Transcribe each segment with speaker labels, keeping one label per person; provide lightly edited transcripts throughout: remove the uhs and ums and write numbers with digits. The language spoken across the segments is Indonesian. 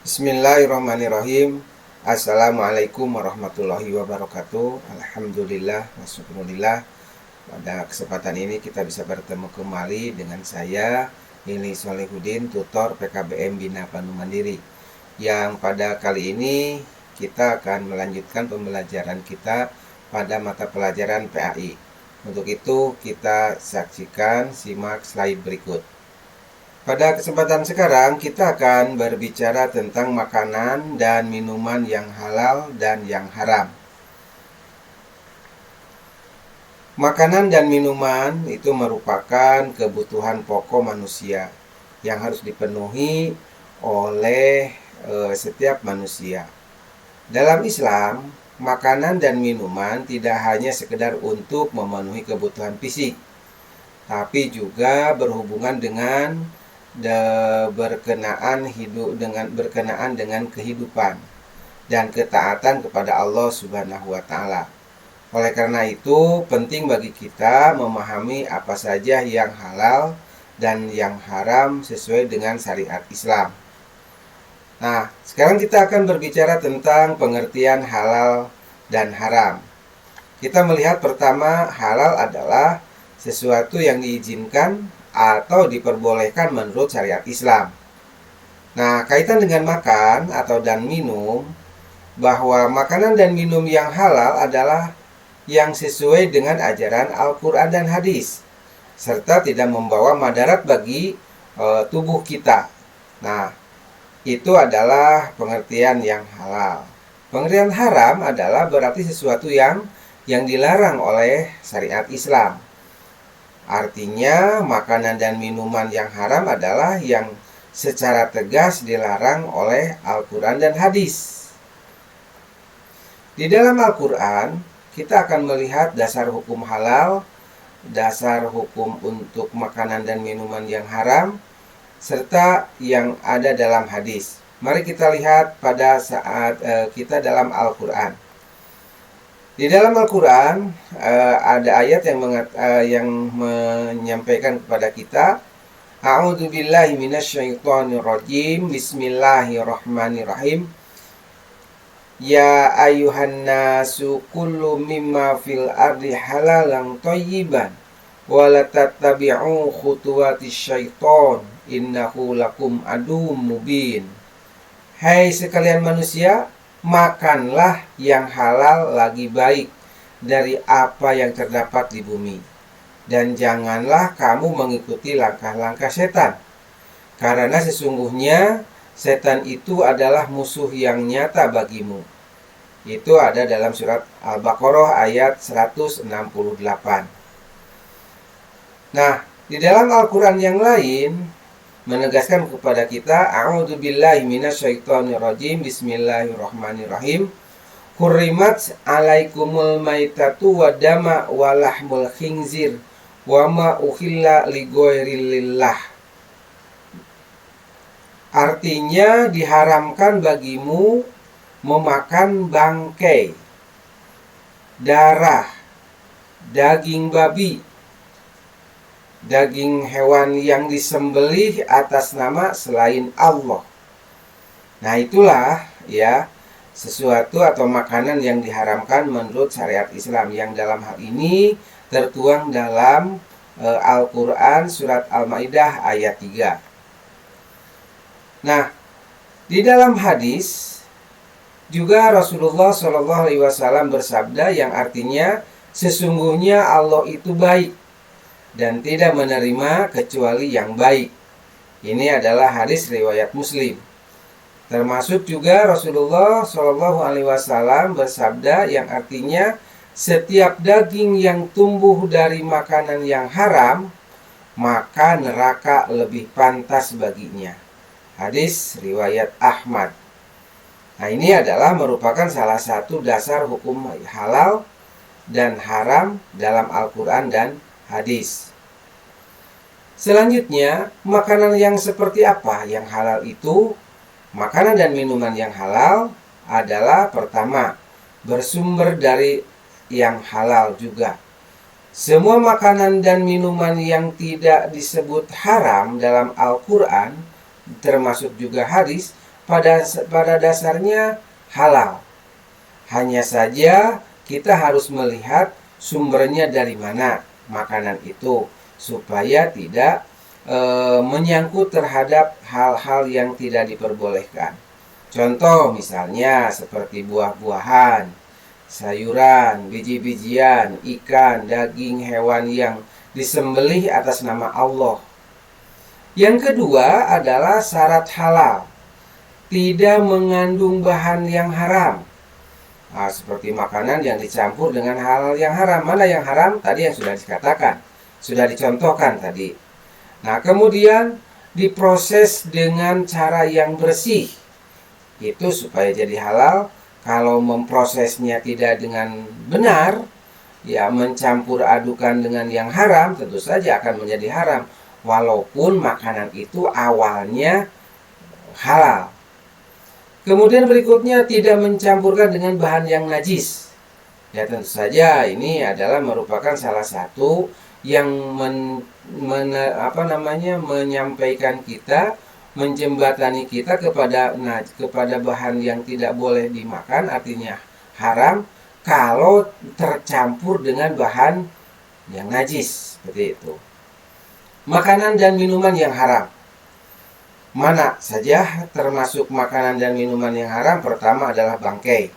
Speaker 1: Bismillahirrahmanirrahim. Assalamualaikum warahmatullahi wabarakatuh. Alhamdulillah wasyukurillah. Pada kesempatan ini kita bisa bertemu kembali dengan saya Ili Solihuddin, tutor PKBM Bina Pandu Mandiri. Yang pada kali ini kita akan melanjutkan pembelajaran kita pada mata pelajaran PAI. Untuk itu kita simak slide berikut. Pada kesempatan sekarang kita akan berbicara tentang makanan dan minuman yang halal dan yang haram. Makanan dan minuman itu merupakan kebutuhan pokok manusia yang harus dipenuhi oleh setiap manusia. Dalam Islam, makanan dan minuman tidak hanya sekedar untuk memenuhi kebutuhan fisik, tapi juga berhubungan dengan berkenaan dengan kehidupan dan ketaatan kepada Allah Subhanahu wa taala. Oleh karena itu, penting bagi kita memahami apa saja yang halal dan yang haram sesuai dengan syariat Islam. Nah, sekarang kita akan berbicara tentang pengertian halal dan haram. Kita melihat pertama, halal adalah sesuatu yang diizinkan atau diperbolehkan menurut syariat Islam. Nah, kaitan dengan makan atau dan minum, bahwa makanan dan minum yang halal adalah yang sesuai dengan ajaran Al-Quran dan hadis, serta tidak membawa madarat bagi tubuh kita. Nah, itu adalah pengertian yang halal. Pengertian haram adalah berarti sesuatu yang dilarang oleh syariat Islam. Artinya, makanan dan minuman yang haram adalah yang secara tegas dilarang oleh Al-Quran dan hadis. Di dalam Al-Quran, kita akan melihat dasar hukum halal, dasar hukum untuk makanan dan minuman yang haram, serta yang ada dalam hadis. Mari kita lihat pada saat kita dalam Al-Quran. Di dalam Al-Quran ada ayat yang menyampaikan kepada kita, A'udzubillahi minasyaitonirrajim, Bismillahirrahmanirrahim. Ya ayuhan nasu kullu mimma fil ardi halalan thayyiban wa la tattabi'u khutuwatis syaiton innahu lakum aduwwum mubin. Hai sekalian manusia, makanlah yang halal lagi baik dari apa yang terdapat di bumi, dan janganlah kamu mengikuti langkah-langkah setan, karena sesungguhnya setan itu adalah musuh yang nyata bagimu. Itu ada dalam surat Al-Baqarah ayat 168. Nah, di dalam Al-Quran yang lain menegaskan kepada kita, A'udzubillahi minasyaitonirrajim, Bismillahirrahmanirrahim. Hurrimat alaikumul maitatu wa dama wa lahmul khinzir wa ma ukhilla li ghairillah. Artinya, diharamkan bagimu memakan bangkai, darah, daging babi, daging hewan yang disembelih atas nama selain Allah. Nah, itulah ya sesuatu atau makanan yang diharamkan menurut syariat Islam, yang dalam hal ini tertuang dalam Al-Quran surat Al-Maidah ayat 3. Nah, di dalam hadis juga Rasulullah SAW bersabda yang artinya, sesungguhnya Allah itu baik dan tidak menerima kecuali yang baik. Ini adalah hadis riwayat Muslim. Termasuk juga Rasulullah SAW bersabda yang artinya, setiap daging yang tumbuh dari makanan yang haram, maka neraka lebih pantas baginya. Hadis riwayat Ahmad. Nah, ini adalah merupakan salah satu dasar hukum halal dan haram dalam Al-Quran dan hadis. Selanjutnya, makanan yang seperti apa yang halal itu? Makanan dan minuman yang halal adalah pertama, bersumber dari yang halal juga. Semua makanan dan minuman yang tidak disebut haram dalam Al-Quran, termasuk juga hadis, pada dasarnya halal. Hanya saja kita harus melihat sumbernya dari mana makanan itu supaya tidak menyangkut terhadap hal-hal yang tidak diperbolehkan. Contoh misalnya seperti buah-buahan, sayuran, biji-bijian, ikan, daging hewan yang disembelih atas nama Allah. Yang kedua adalah syarat halal, tidak mengandung bahan yang haram. Nah, seperti makanan yang dicampur dengan hal yang haram. Mana yang haram? Tadi yang sudah dikatakan, sudah dicontohkan tadi. Nah, kemudian diproses dengan cara yang bersih. Itu supaya jadi halal. Kalau memprosesnya tidak dengan benar, ya mencampur adukan dengan yang haram, tentu saja akan menjadi haram. Walaupun makanan itu awalnya halal. Kemudian berikutnya tidak mencampurkan dengan bahan yang najis. Ya tentu saja ini adalah merupakan salah satu yang menyampaikan kita, menjembatani kita kepada bahan yang tidak boleh dimakan, artinya haram kalau tercampur dengan bahan yang najis, seperti itu. Makanan dan minuman yang haram. Mana saja termasuk makanan dan minuman yang haram? Pertama adalah bangkai.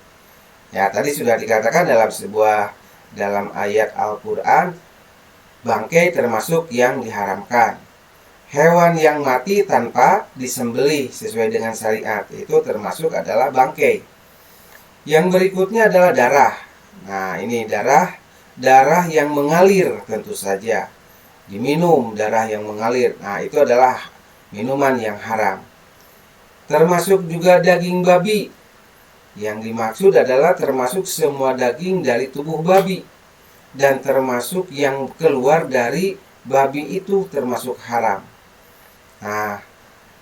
Speaker 1: Ya, tadi sudah dikatakan dalam ayat Al-Qur'an, bangkai termasuk yang diharamkan. Hewan yang mati tanpa disembelih sesuai dengan syariat itu termasuk adalah bangkai. Yang berikutnya adalah darah. Nah, ini darah yang mengalir tentu saja. Diminum darah yang mengalir. Nah, itu adalah minuman yang haram. Termasuk juga daging babi. Yang dimaksud adalah termasuk semua daging dari tubuh babi. Dan termasuk yang keluar dari babi itu termasuk haram. Nah,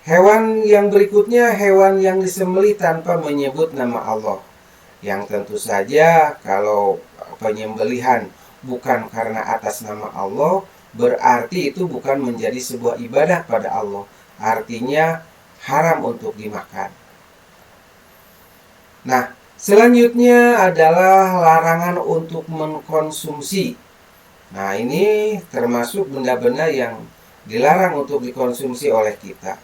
Speaker 1: hewan yang berikutnya hewan yang disembelih tanpa menyebut nama Allah. Yang tentu saja kalau penyembelihan bukan karena atas nama Allah, berarti itu bukan menjadi sebuah ibadah pada Allah. Artinya haram untuk dimakan. Nah, selanjutnya adalah larangan untuk mengkonsumsi. Nah, ini termasuk benda-benda yang dilarang untuk dikonsumsi oleh kita.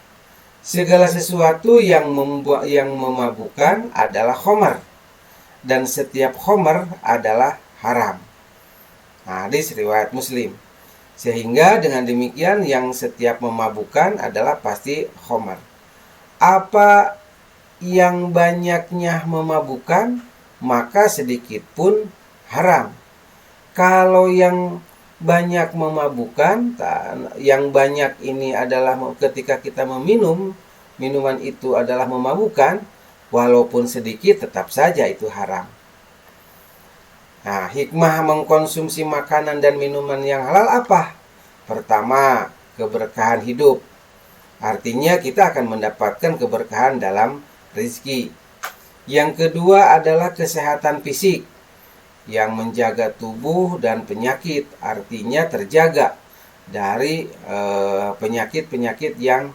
Speaker 1: Segala sesuatu yang memabukkan adalah khamar. Dan setiap khamar adalah haram. Nah, hadis riwayat Muslim. Sehingga dengan demikian yang setiap memabukkan adalah pasti khamar. Apa yang banyaknya memabukkan, maka sedikit pun haram. Kalau yang banyak memabukkan, yang banyak ini adalah ketika kita meminum, minuman itu adalah memabukkan, walaupun sedikit tetap saja itu haram. Nah, hikmah mengkonsumsi makanan dan minuman yang halal apa? Pertama, keberkahan hidup. Artinya kita akan mendapatkan keberkahan dalam rezeki. Yang kedua adalah kesehatan fisik yang menjaga tubuh dan penyakit. Artinya terjaga dari penyakit-penyakit yang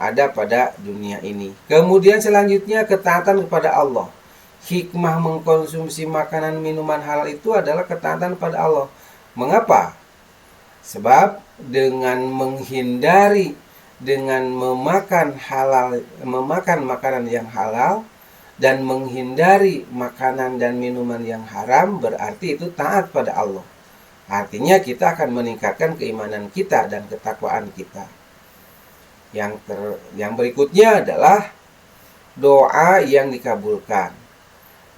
Speaker 1: ada pada dunia ini. Kemudian selanjutnya ketaatan kepada Allah. Hikmah mengkonsumsi makanan minuman halal itu adalah ketaatan pada Allah. Mengapa? Sebab dengan memakan makanan yang halal dan menghindari makanan dan minuman yang haram, berarti itu taat pada Allah. Artinya kita akan meningkatkan keimanan kita dan ketakwaan kita. Yang berikutnya adalah doa yang dikabulkan.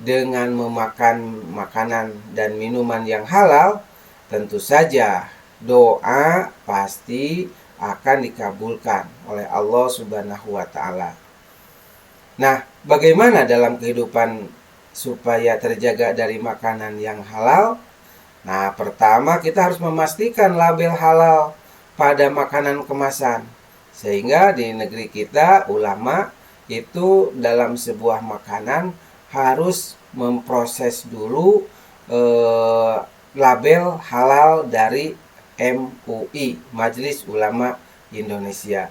Speaker 1: Dengan memakan makanan dan minuman yang halal, tentu saja doa pasti akan dikabulkan oleh Allah Subhanahu wa Ta'ala. Nah, bagaimana dalam kehidupan supaya terjaga dari makanan yang halal? Nah, pertama kita harus memastikan label halal pada makanan kemasan. Sehingga di negeri kita, ulama itu dalam sebuah makanan harus memproses dulu label halal dari MUI, Majelis Ulama Indonesia.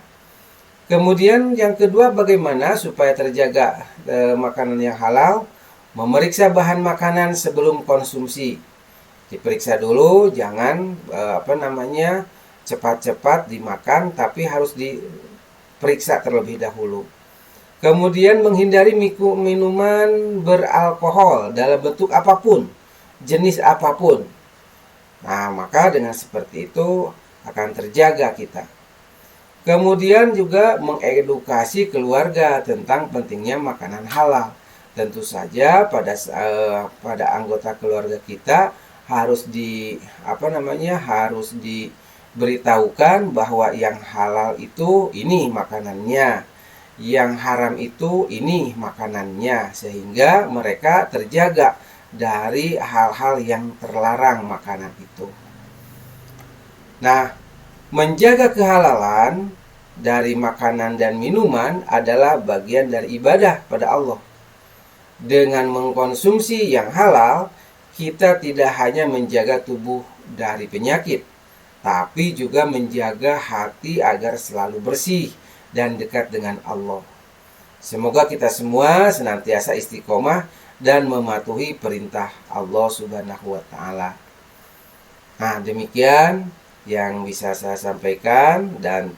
Speaker 1: Kemudian yang kedua, bagaimana supaya terjaga makanan yang halal? Memeriksa bahan makanan sebelum konsumsi. Diperiksa dulu, jangan cepat-cepat dimakan, tapi harus diperiksa terlebih dahulu. Kemudian menghindari minuman beralkohol dalam bentuk apapun, jenis apapun. Nah, maka dengan seperti itu akan terjaga kita. Kemudian juga mengedukasi keluarga tentang pentingnya makanan halal. Tentu saja pada anggota keluarga kita harus harus diberitahukan bahwa yang halal itu ini makanannya, yang haram itu ini makanannya, sehingga mereka terjaga dari hal-hal yang terlarang makanan itu. Nah, menjaga kehalalan dari makanan dan minuman adalah bagian dari ibadah pada Allah. Dengan mengkonsumsi yang halal, kita tidak hanya menjaga tubuh dari penyakit, tapi juga menjaga hati agar selalu bersih dan dekat dengan Allah. Semoga kita semua senantiasa istiqomah dan mematuhi perintah Allah Subhanahu wa Ta'ala. Nah, demikian yang bisa saya sampaikan, dan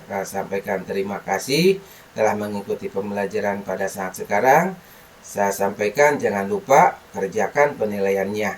Speaker 1: saya sampaikan terima kasih telah mengikuti pembelajaran pada saat sekarang. Saya sampaikan jangan lupa kerjakan penilaiannya.